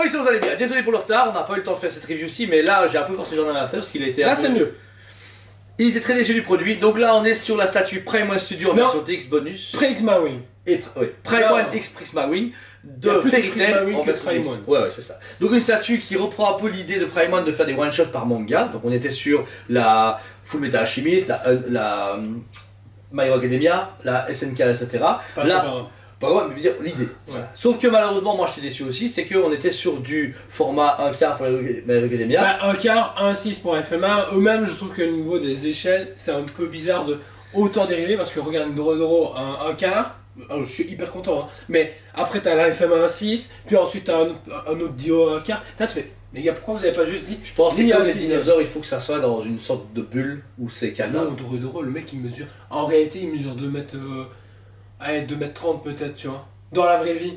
Oh, ici vous allez bien. Désolé pour le retard, on n'a pas eu le temps de faire cette review-ci, mais là j'ai un peu forcé Jordan à la faire parce qu'il était. Là, c'est mieux. Il était très déçu du produit, donc là on est sur la statue Prime One Studio en version DX Bonus. Prisma Wing. Et Prime One X Prisma Wing de Fairy Tail en version DX. Ouais, c'est ça. Donc une statue qui reprend un peu l'idée de Prime One de faire des one-shots par manga. Donc on était sur la Full Metal Alchemist, la My Hero Academia, la SNK, etc. Là, pas ouais, mais je veux dire l'idée. Ouais. Sauf que malheureusement, moi j'étais déçu aussi, c'est qu'on était sur du format 1/4 pour My Hero Academia. Bah, 1/4, 1/6 pour FMA. Eux-mêmes, je trouve que au niveau des échelles, c'est un peu bizarre de autant dériver parce que regarde Doro un 1/4. Oh, je suis hyper content, hein. Mais après t'as la FMA 1/6, puis ensuite t'as un autre Dio 1/4. Là tu fais, mais gars, pourquoi vous avez pas juste dit? Je pense que comme les dinosaures, il faut que ça soit dans une sorte de bulle où c'est canard. Non, Doro, le mec il mesure. En réalité, il mesure 2 mètres. Allez, 2,30 m peut-être, tu vois. Dans la vraie vie.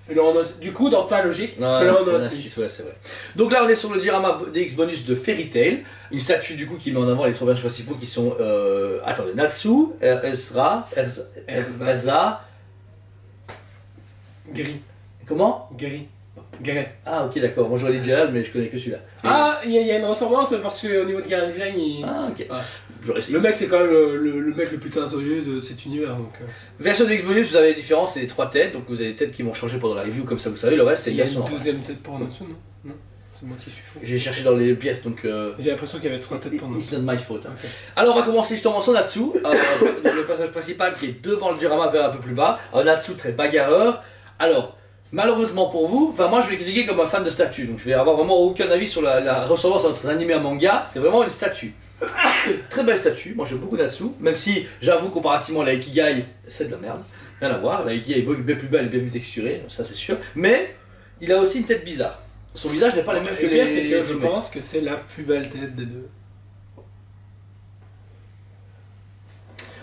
Fais-le en os. Du coup, dans ta logique, fais-le en os. Ouais, c'est vrai. Donc là, on est sur le diorama DX Bonus de Fairy Tail. Une statue du coup qui met en avant les trois personnages principaux qui sont. Attendez, Natsu, Erza. Gris. Comment? Gris. Ah, ok, d'accord. Moi j'aurais dit Gerald, mais je connais que celui-là. Ah, il y a une ressemblance parce qu'au niveau de Game Design, il. Ah, ok. Ouais. Le mec, c'est quand même le mec le plus talentueux de cet univers. Donc, Version DX Bonus, vous avez les différences, c'est les 3 têtes. Donc vous avez des têtes qui vont changer pendant la review, comme ça vous savez. Le reste, c'est une version. Il y a une 12e tête pour Natsu, non? C'est moi qui suis fou. J'ai cherché dans les pièces donc. J'ai l'impression qu'il y avait 3 têtes pour Natsu. It's not my fault. Okay. Alors on va commencer justement sur Natsu, le personnage principal qui est devant le diorama vers un peu plus bas. Un Natsu très bagarreur. Alors. Malheureusement pour vous, enfin moi je vais critiquer comme un fan de statue, donc je vais avoir vraiment aucun avis sur la ressemblance entre un animé et un manga, c'est vraiment une statue. Très belle statue, moi j'aime beaucoup Natsu, même si j'avoue comparativement à la Ikigai, c'est de la merde, rien à voir, la Ikigai est bien plus belle et bien plus texturée, ça c'est sûr, mais il a aussi une tête bizarre. Son visage n'est pas le même que les... c'est que je pense que c'est la plus belle tête des deux.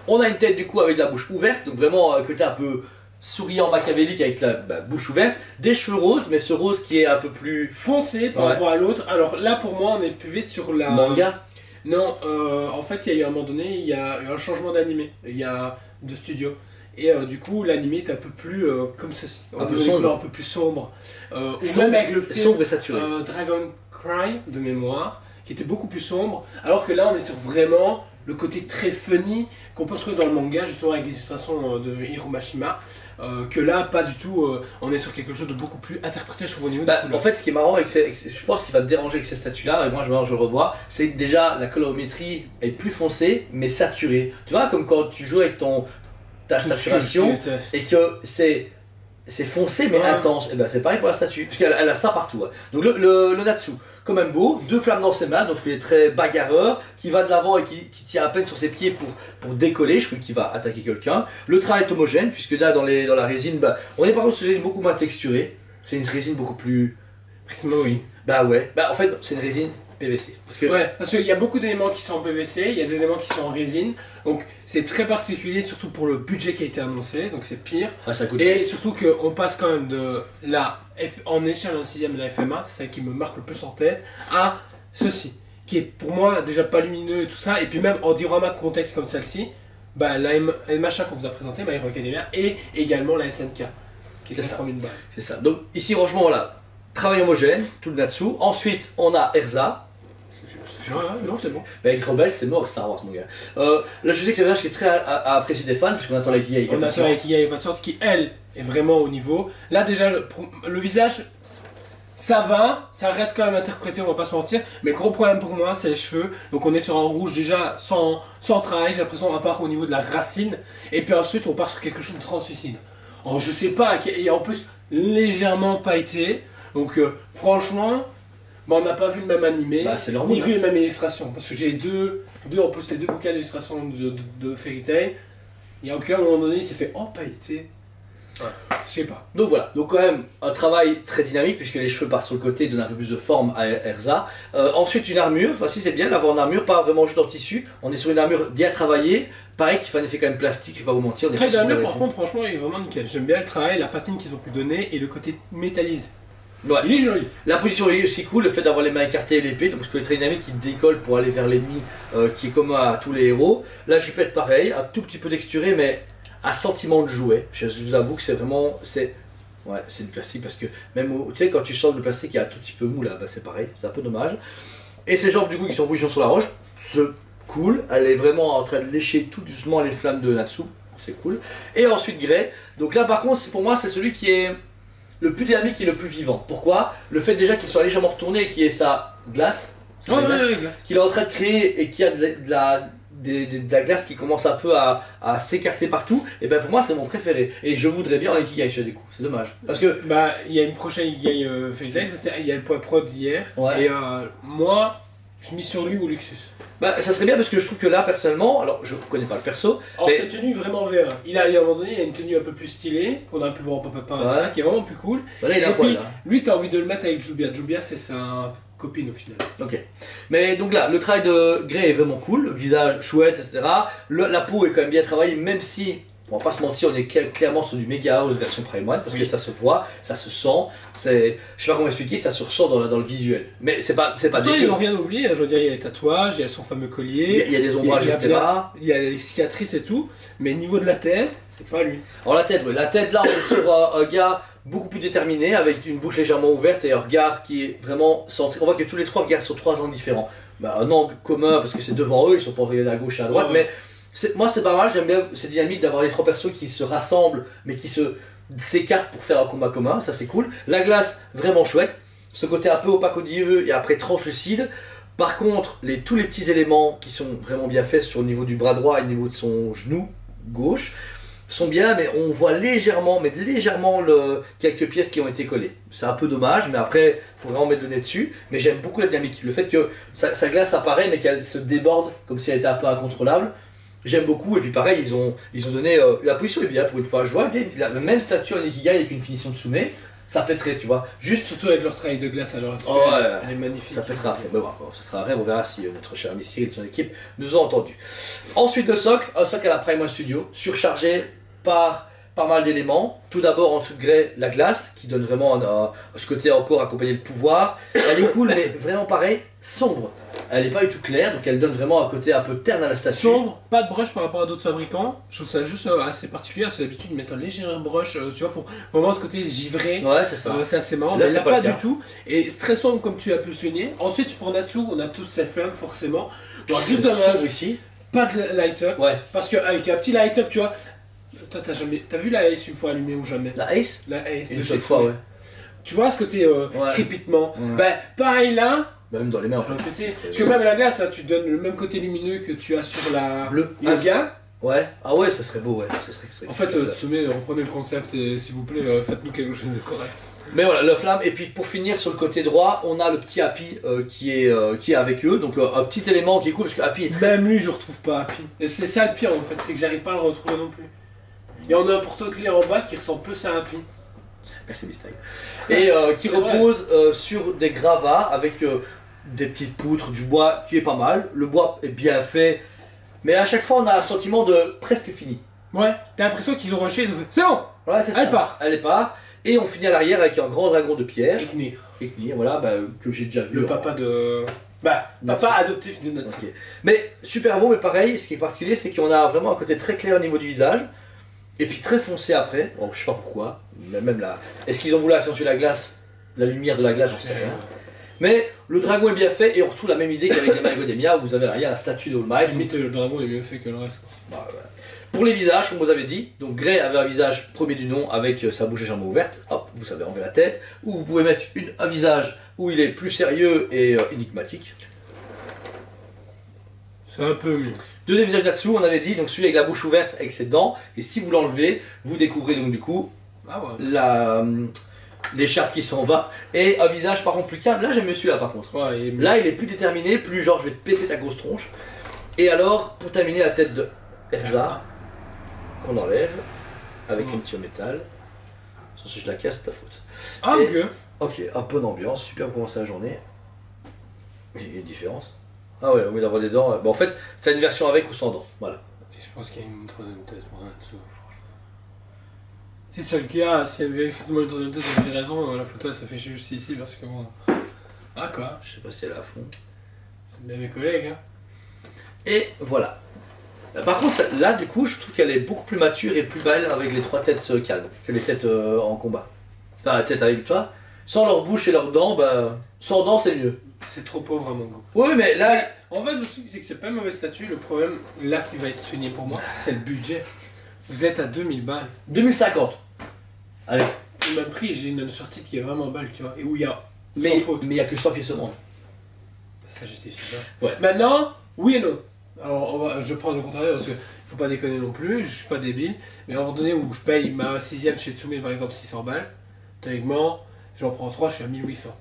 On a une tête du coup avec la bouche ouverte, donc vraiment un côté un peu... souriant machiavélique avec la bouche ouverte, des cheveux roses, mais ce rose qui est un peu plus foncé par rapport à l'autre. Alors là pour moi on est plus vite sur la... Manga. Non, en fait il y a eu un moment donné, il y a eu un changement d'animé, il y a de studio. Et du coup l'animé est un peu plus comme ceci, un peu sombre. Un peu plus sombre. Ou même avec le film sombre et saturé. Dragon Cry de mémoire, qui était beaucoup plus sombre, alors que là on est sur vraiment le côté très funny qu'on peut retrouver dans le manga justement avec les illustrations de Hiro Mashima, que là pas du tout, on est sur quelque chose de beaucoup plus interprété sur au niveau de en fait ce qui est marrant avec je pense qu'il va te déranger avec ces statues là, et moi je le revois, c'est que déjà la colorimétrie est plus foncée mais saturée, tu vois, comme quand tu joues avec ta saturation et que c'est foncé mais intense, et ben c'est pareil pour la statue, parce qu'elle a ça partout. Hein. Donc le Natsu, quand même beau, 2 flammes dans ses mains, donc il est très bagarreur, qui va de l'avant et qui tient à peine sur ses pieds pour décoller, je crois qu'il va attaquer quelqu'un. Le train est homogène, puisque là dans la résine, on est par contre sur une résine beaucoup moins texturée, c'est une résine beaucoup plus... Prisma, oui. Bah ouais, en fait c'est une résine PVC. Parce qu'il y a beaucoup d'éléments qui sont en PVC, il y a des éléments qui sont en résine, donc c'est très particulier, surtout pour le budget qui a été annoncé, donc c'est pire. Ah, ça coûte et surtout qu'on passe quand même de en échelle en 6ème de la FMA, c'est ça qui me marque le plus en tête, à ceci, qui est pour moi déjà pas lumineux et tout ça, et puis même en diorama contexte comme celle-ci, la MHA qu'on vous a présenté, My Hero Academia, et également la SNK, qui est 3000 balles. C'est ça, donc ici franchement voilà, travail homogène, tout le Natsu, ensuite on a Erza. Non, c'est bon. Mais avec Rebelle, c'est mort Star Wars, mon gars. Là, je sais que c'est un personnage qui est très à apprécier des fans, puisqu'on attend la Ikigai avec impatience. On attend la Ikigai avec impatience, qui elle est vraiment au niveau. Là, déjà, le visage, ça va, ça reste quand même interprété, on va pas se mentir. Mais le gros problème pour moi, c'est les cheveux. Donc, on est sur un rouge déjà sans travail, j'ai l'impression, à part au niveau de la racine. Et puis ensuite, on part sur quelque chose de translucide. Alors, je sais pas, et en plus, légèrement pailleté. Donc, franchement. On n'a pas vu le même animé, ni vu les mêmes illustrations. Parce que j'ai en plus les 2 bouquins d'illustrations de Fairy Tail. Il y a aucun moment donné, il s'est fait pailleté. Ouais. Je sais pas. Donc voilà, donc quand même un travail très dynamique puisque les cheveux partent sur le côté, donnent un peu plus de forme à Erza. Ensuite une armure, enfin si c'est bien d'avoir une armure, pas vraiment juste en tissu. On est sur une armure bien travaillée. Pareil qu'il fait un effet quand même plastique, je vais pas vous mentir. Le travail de l'armure par contre franchement il est vraiment nickel. J'aime bien le travail, la patine qu'ils ont pu donner et le côté métallisé. Ouais. Il est joli. La position est aussi cool, le fait d'avoir les mains écartées et l'épée, donc ce côté très dynamique qui décolle pour aller vers l'ennemi qui est commun à tous les héros. La jupette pareil, un tout petit peu texturée mais à sentiment de jouet. Je vous avoue que c'est vraiment... Ouais, c'est du plastique parce que même tu sais quand tu sors le plastique il y a un tout petit peu mou là, bah, c'est pareil, c'est un peu dommage. Et ces jambes du coup qui sont en position sur la roche, c'est cool, elle est vraiment en train de lécher tout doucement les flammes de Natsu, c'est cool. Et ensuite Grey, donc là par contre pour moi c'est celui qui est le plus dynamique et le plus vivant. Pourquoi? Le fait déjà qu'il soit légèrement retourné et qu'il ait sa glace, qu'il est en train de créer et qu'il y a de la glace qui commence un peu à s'écarter partout, et ben pour moi c'est mon préféré. Et je voudrais bien en Ikigai sur des coups, c'est dommage. Parce que. Bah, il y a une prochaine Ikigai FaceTime, il y a le point prod d'hier, ouais. Et moi, je mise sur lui ou Luxus. Bah, ça serait bien parce que je trouve que là personnellement, alors je connais pas le perso. Alors, mais... cette tenue vraiment vert. Il a, à un moment donné, il y a une tenue un peu plus stylée, qu'on a pu voir en Papa, ouais. Qui est vraiment plus cool. Bah là, il a et poil, puis, là. Lui, t'as envie de le mettre avec Jubia. Jubia, c'est sa copine au final. Ok. Mais donc là, le travail de Grey est vraiment cool, le visage chouette, etc. La peau est quand même bien travaillée, même si, on va pas se mentir, on est clairement sur du Mega House version Prime One, parce que ça se voit, ça se sent, c'est, je sais pas comment expliquer, ça se ressent dans le visuel. Mais c'est pas dégueu. Ils n'ont rien oublié, je veux dire, il y a les tatouages, il y a son fameux collier, il y a des ombrages, etc. Il y a les cicatrices et tout, mais niveau de la tête, c'est pas lui. Alors la tête, oui, la tête là, on est sur un gars beaucoup plus déterminé, avec une bouche légèrement ouverte et un regard qui est vraiment centré. On voit que tous les trois regardent sur trois angles différents. Bah, un angle commun parce que c'est devant eux, ils sont pas regardés à gauche et à droite, mais moi c'est pas mal, j'aime bien cette dynamique d'avoir les trois persos qui se rassemblent mais qui s'écartent pour faire un combat commun, ça c'est cool. La glace, vraiment chouette, ce côté un peu opaque au dieu et après translucide. Par contre, tous les petits éléments qui sont vraiment bien faits sur le niveau du bras droit et au niveau de son genou gauche, sont bien, mais on voit légèrement quelques pièces qui ont été collées. C'est un peu dommage, mais après, il faut vraiment mettre le nez dessus. Mais j'aime beaucoup la dynamique. Le fait que sa glace apparaît, mais qu'elle se déborde comme si elle était un peu incontrôlable. J'aime beaucoup, et puis pareil, ils ont donné. La position est bien pour une fois. Je vois bien la même stature en Ikigai avec une finition de Tsume. Ça pèterait, tu vois. Juste surtout avec leur travail de glace à l'heure actuelle. Oh ouais, elle est magnifique. Ça pètera à fond. Mais bon, ça sera un rêve, on verra si notre cher ami Cyril et son équipe nous ont entendus. Ensuite, le socle, un socle à la Prime One Studio, surchargé par pas mal d'éléments. Tout d'abord, en dessous de Grey, la glace, qui donne vraiment ce côté encore accompagné de pouvoir. Elle est cool, mais vraiment pareil, sombre. Elle n'est pas du tout claire, donc elle donne vraiment un côté un peu terne à la statue. Sombre, pas de brush par rapport à d'autres fabricants. Je trouve ça juste assez particulier. C'est d'habitude de mettre un léger brush, tu vois, pour vraiment ce côté givré. Ouais, c'est ça. C'est assez marrant, là, mais là, pas du tout. Et c'est très sombre, comme tu as pu le souligner. Ensuite, pour Natsu, on a toutes ces flammes, forcément. Donc, juste dommage ici. Pas de light-up. Ouais. Parce qu'avec un petit light-up, tu vois. Toi, t'as vu la Ace une fois allumée ou jamais? La Ace? La Ace. Une seule fois, ouais. Tu vois ce côté crépitement? Ouais. Ben, pareil là. Même dans les mains en fait. Parce que même la glace, tu donnes le même côté lumineux que tu as sur la bleue. Yoga. Ouais, ah ouais, ça serait beau, ouais. Ça serait en fait, Tsume, reprenez le concept et s'il vous plaît, faites-nous quelque chose de correct. Mais voilà, le flamme. Et puis pour finir, sur le côté droit, on a le petit Happy qui est avec eux. Donc un petit élément qui est cool parce que Happy est très. Même lui, je retrouve pas Happy. Et c'est ça le pire en fait, c'est que j'arrive pas à le retrouver non plus. Et on a un porte-clés en bas qui ressemble plus à Happy. Merci Mistake. Et qui repose sur des gravats avec des petites poutres, du bois qui est pas mal. Le bois est bien fait. Mais à chaque fois, on a un sentiment de presque fini. Ouais, t'as l'impression qu'ils ont rushé, ils ont fait c'est bon. Ouais, c'est ça. Elle part. Et on finit à l'arrière avec un grand dragon de pierre. Ignir, voilà, que j'ai déjà vu. Le papa de. Papa adoptif de Natsu. Okay. Mais super beau, mais pareil, ce qui est particulier, c'est qu'on a vraiment un côté très clair au niveau du visage. Et puis très foncé après. Bon, je sais pas pourquoi. Même là. Est-ce qu'ils ont voulu accentuer la glace, la lumière de la glace, j'en sais rien. Mais le dragon est bien fait et on retrouve la même idée qu'avec les Magodemia où vous avez derrière la statue de All Might. Limite, le dragon est mieux fait que le reste. Bah, ouais. Pour les visages, comme vous avez dit, donc Grey avait un visage premier du nom avec sa bouche légèrement ouverte, hop, vous savez enlever la tête, ou vous pouvez mettre un visage où il est plus sérieux et énigmatique. C'est un peu mieux. Deuxième visage Natsu, on avait dit, donc celui avec la bouche ouverte avec ses dents, et si vous l'enlevez, vous découvrez donc du coup l'écharpe qui s'en va, et un visage par contre plus calme. Là j'aime mieux celui-là par contre. Ouais, là il est plus déterminé, plus genre je vais te péter ta grosse tronche. Et alors, pour terminer, la tête de Erza, qu'on enlève, avec une petite métal. Si je la casse, c'est ta faute. Ah ok. Ok, un peu d'ambiance, super pour commencer la journée. Il y a une différence. Ah ouais, au lieu d'avoir des dents, en fait, c'est une version avec ou sans dents, voilà. Et je pense qu'il y a une troisième tête pour Natsu, franchement. Si c'est le cas, si elle veut effectivement une troisième tête, j'ai raison, la photo elle s'affiche juste ici parce que bon... Ah quoi. Je sais pas si elle est à fond. J'aime bien mes collègues, hein. Et voilà. Par contre, là, du coup, je trouve qu'elle est beaucoup plus mature et plus belle avec les trois têtes calmes que les têtes en combat. dans la tête avec toi. Sans leur bouche et leurs dents, bah, sans dents c'est mieux. C'est trop pauvre à mon goût. Oui, mais là. En fait, le truc, c'est que c'est pas un mauvais statut. Le problème, là, qui va être souligné pour moi, c'est le budget. Vous êtes à 2000 balles. 2050. Allez. Au même prix, j'ai une sortie qui est vraiment balle, tu vois, et où il y a Mais sans faute. il n'y a que 100 pièces au monde. Ça justifie ça. Ouais. Maintenant, oui et non. Alors, je prends le contraire parce qu'il faut pas déconner non plus, je suis pas débile. Mais à un moment donné où je paye ma 6ème chez Tsume par exemple 600 balles, théoriquement, j'en prends 3, je suis à 1800.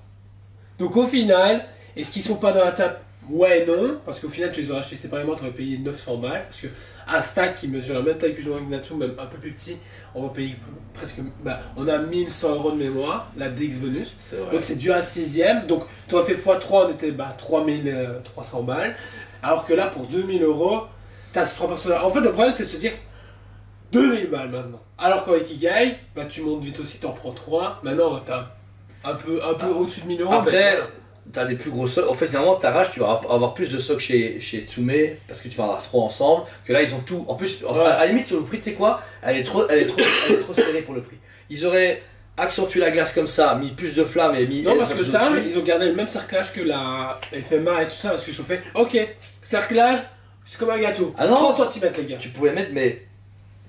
Donc au final, est-ce qu'ils sont pas dans la table? Ouais et non, parce qu'au final tu les aurais achetés séparément, tu aurais payé 900 balles. Parce que un stack qui mesure la même taille plus ou moins que Natsu, même un peu plus petit, on va payer presque. Bah, on a 1100 € de mémoire, la DX bonus. Donc c'est dû à 6ème. Donc tu as fait x3, on était 3300 balles. Alors que là pour 2000 €, t'as ces 3 personnages. En fait le problème c'est de se dire 2000 balles maintenant. Alors qu'en Ikigai, bah, tu montes vite aussi, t'en prends 3. Maintenant t'as un peu au-dessus de 1000 €. Après, t'as des plus gros socks. En fait, finalement, ta rage, tu vas avoir plus de socks chez Tsume parce que tu vas en avoir 3 ensemble. Que là, ils ont tout. En plus, à la limite, sur le prix, tu sais quoi, elle est trop serrée pour le prix. Ils auraient accentué la glace comme ça, mis plus de flammes et mis. Non, parce que ça, ils ont gardé le même cerclage que la FMA et tout ça. Parce qu'ils se sont fait, ok, cerclage, c'est comme un gâteau. Ah non, 30 cm, les gars. Tu pouvais mettre, mais.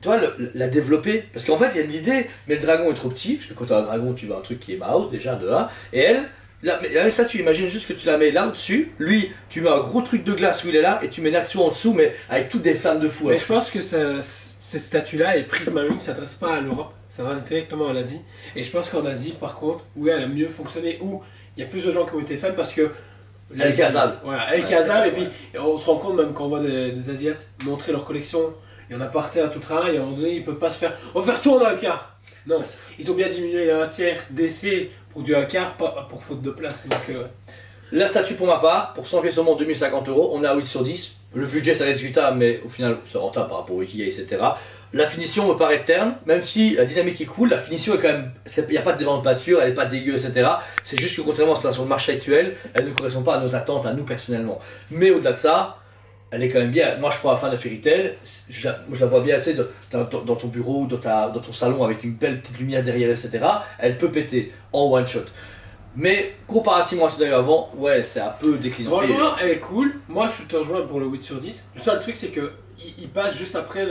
Toi, la développer. Parce qu'en fait, il y a l'idée, mais le dragon est trop petit. Parce que quand tu as un dragon, tu veux un truc qui est mouse déjà de là. Et elle. La même statue, imagine juste que tu la mets là au-dessus, lui, tu mets un gros truc de glace où il est là, et tu mets Natsu en dessous, mais avec toutes des flammes de fou. Mais je pense que cette statue-là, et Prismarine, ne s'adresse pas à l'Europe, ça s'adresse directement à l'Asie. Et je pense qu'en Asie, par contre, où elle a mieux fonctionné, où il y a plus de gens qui ont été fans parce que. Elle est casable. Voilà, elle est casable, et puis on se rend compte même quand on voit des Asiates montrer leur collection, il y en a par terre tout train, et à un moment donné, ils ne peuvent pas se faire. On va faire tout en un quart. Non, ils ont bien diminué un tiers d'essai pour du un quart, pas pour faute de place. Donc, La statue pour ma part, pour 100 pièces au monde, 2050 €, on est à 8 sur 10. Le budget ça reste discutable, mais au final c'est rentable par rapport au Ikigai, etc. La finition me paraît terne, même si la dynamique est cool, la finition est quand même. Il n'y a pas de débat de peinture, elle n'est pas dégueu, etc. C'est juste que contrairement à la situation de marché actuelle, elle ne correspond pas à nos attentes, à nous personnellement. Mais au-delà de ça, elle est quand même bien. Moi, je prends la fin de Fairy Tail. Je la vois bien, tu sais, dans ton bureau, dans ton salon, avec une belle petite lumière derrière, etc. Elle peut péter en one shot. Mais comparativement à ce d'ailleurs avant, ouais, c'est un peu déclinant. Franchement, elle est cool. Moi, je te rejoins pour le 8 sur 10. Le seul truc, c'est que il passe juste après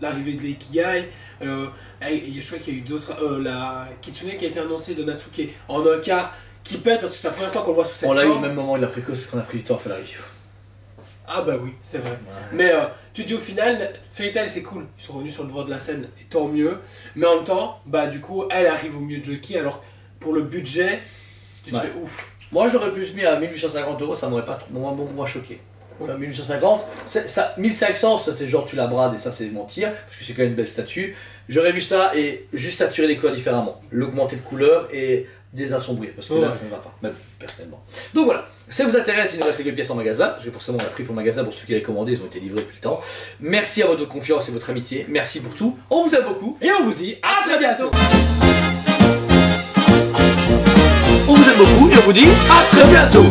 l'arrivée de Ikigai. Je crois qu'il y a eu d'autres. La Kitsune qui a été annoncée de Natsuki en un quart, qui pète parce que c'est la première fois qu'on le voit sous cette forme. On l'a eu forme. au même moment de la précoce qu'on a pris du temps à faire la review. Ah bah oui, c'est vrai. Ouais. Mais tu dis au final, Fairy Tail c'est cool, ils sont revenus sur le devant de la scène, et tant mieux. Mais en même temps, bah du coup, elle arrive au milieu de Jockey, alors pour le budget, tu te fais ouf. Moi j'aurais plus mis à 1850 €, ça m'aurait pas trop moins choqué. Ouais. 1850, 1500 c'était genre tu la brades et ça c'est mentir, parce que c'est quand même une belle statue. J'aurais vu ça et juste saturer les couleurs différemment, l'augmenter de couleur et désassombrir, parce que là ça ne va pas, même personnellement. Donc voilà, si ça vous intéresse, il nous reste quelques pièces en magasin, parce que forcément on a pris pour le magasin pour ceux qui avaient commandé, ils ont été livrés depuis le temps. Merci à votre confiance et votre amitié, merci pour tout, on vous aime beaucoup et on vous dit à très bientôt. On vous aime beaucoup et on vous dit à très bientôt.